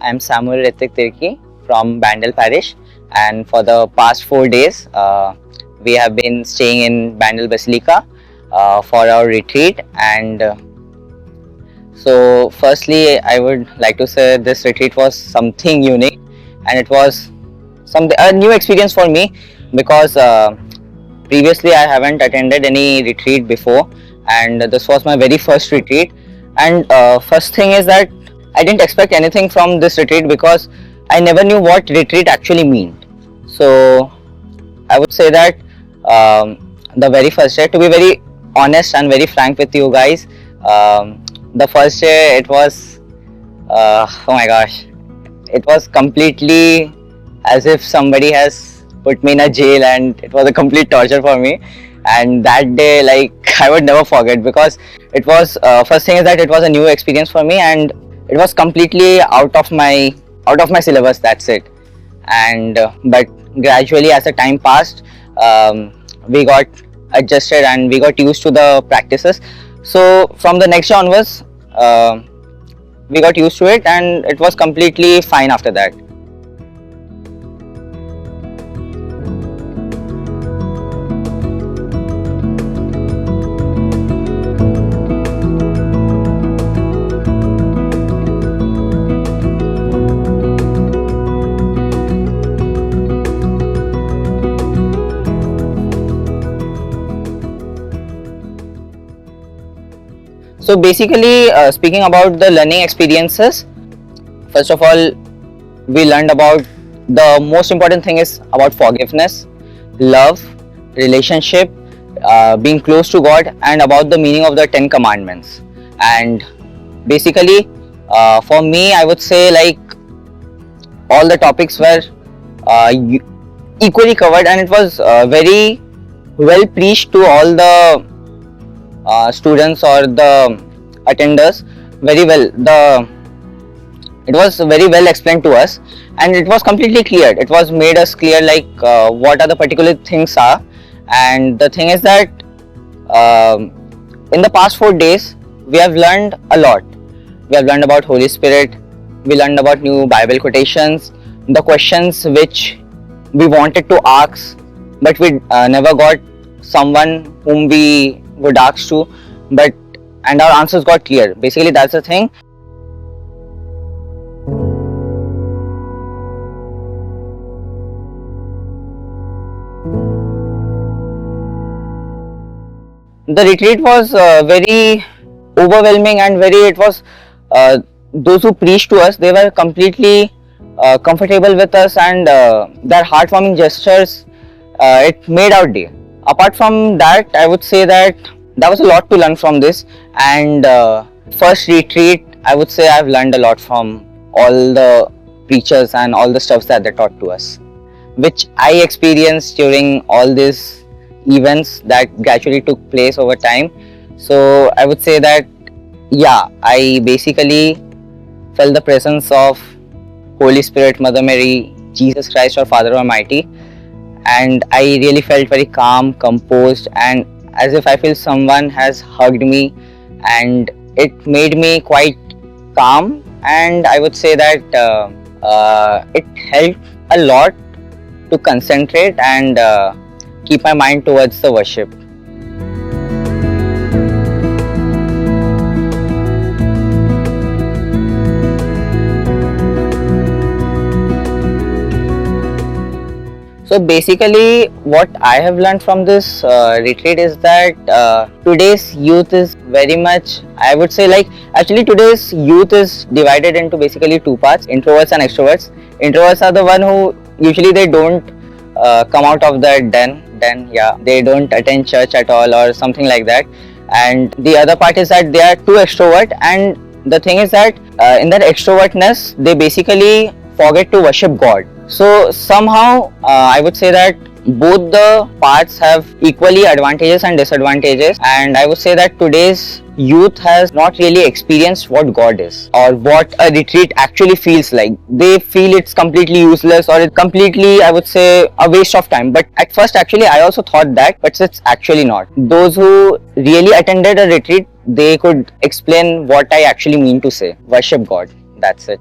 I'm Samuel Ritik Tirki from Bandel Parish, and for the past 4 days, we have been staying in Bandel Basilica for our retreat. And so, firstly, I would like to say this retreat was something unique, and it was a new experience for me because previously I haven't attended any retreat before, and this was my very first retreat. And first thing is that I didn't expect anything from this retreat because I never knew what retreat actually meant. So I would say that the very first day, to be very honest and very frank with you guys, the first day it was, oh my gosh, it was completely as if somebody has put me in a jail, and it was a complete torture for me. And that day, like, I would never forget, because it was first thing is that it was a new experience for me, and it was completely out of my syllabus. That's it. And but gradually, as the time passed, we got adjusted and we got used to the practices. So from the next day onwards, we got used to it, and it was completely fine after that. So basically, speaking about the learning experiences, first of all, we learned about the most important thing is about forgiveness, love, relationship, being close to God, and about the meaning of the 10 commandments. And basically, for me, I would say, like, all the topics were equally covered, and it was very well preached to all the students or the attenders very well. It was very well explained to us, and it was completely clear. It was made us clear, like, what are the particular things are. And the thing is that in the past 4 days we have learned a lot. We have learned about Holy Spirit, we learned about new Bible quotations, the questions which we wanted to ask but we never got someone whom we would ask to, and our answers got clear. Basically, that's the thing. The retreat was very overwhelming, and it was those who preached to us, they were completely comfortable with us, and their heartwarming gestures, it made our day. Apart from that, I would say that there was a lot to learn from this, and first retreat, I would say I've learned a lot from all the preachers and all the stuffs that they taught to us, which I experienced during all these events that gradually took place over time. So I would say that, yeah, I basically felt the presence of Holy Spirit, Mother Mary, Jesus Christ, or Father Almighty, and I really felt very calm, composed, and as if I feel someone has hugged me, and it made me quite calm. And I would say that it helped a lot to concentrate and keep my mind towards the worship. So basically, what I have learned from this retreat is that today's youth is very much, I would say, like, actually today's youth is divided into basically 2 parts, introverts and extroverts. Introverts are the one who usually they don't come out of the den, yeah, they don't attend church at all or something like that. And the other part is that they are too extrovert, and the thing is that in that extrovertness, they basically forget to worship God. So somehow I would say that both the parts have equally advantages and disadvantages, and I would say that today's youth has not really experienced what God is or what a retreat actually feels like. They feel it's completely useless, or it's completely, I would say, a waste of time. But at first, actually, I also thought that, but it's actually not. Those who really attended a retreat, they could explain what I actually mean to say. Worship God. That's it.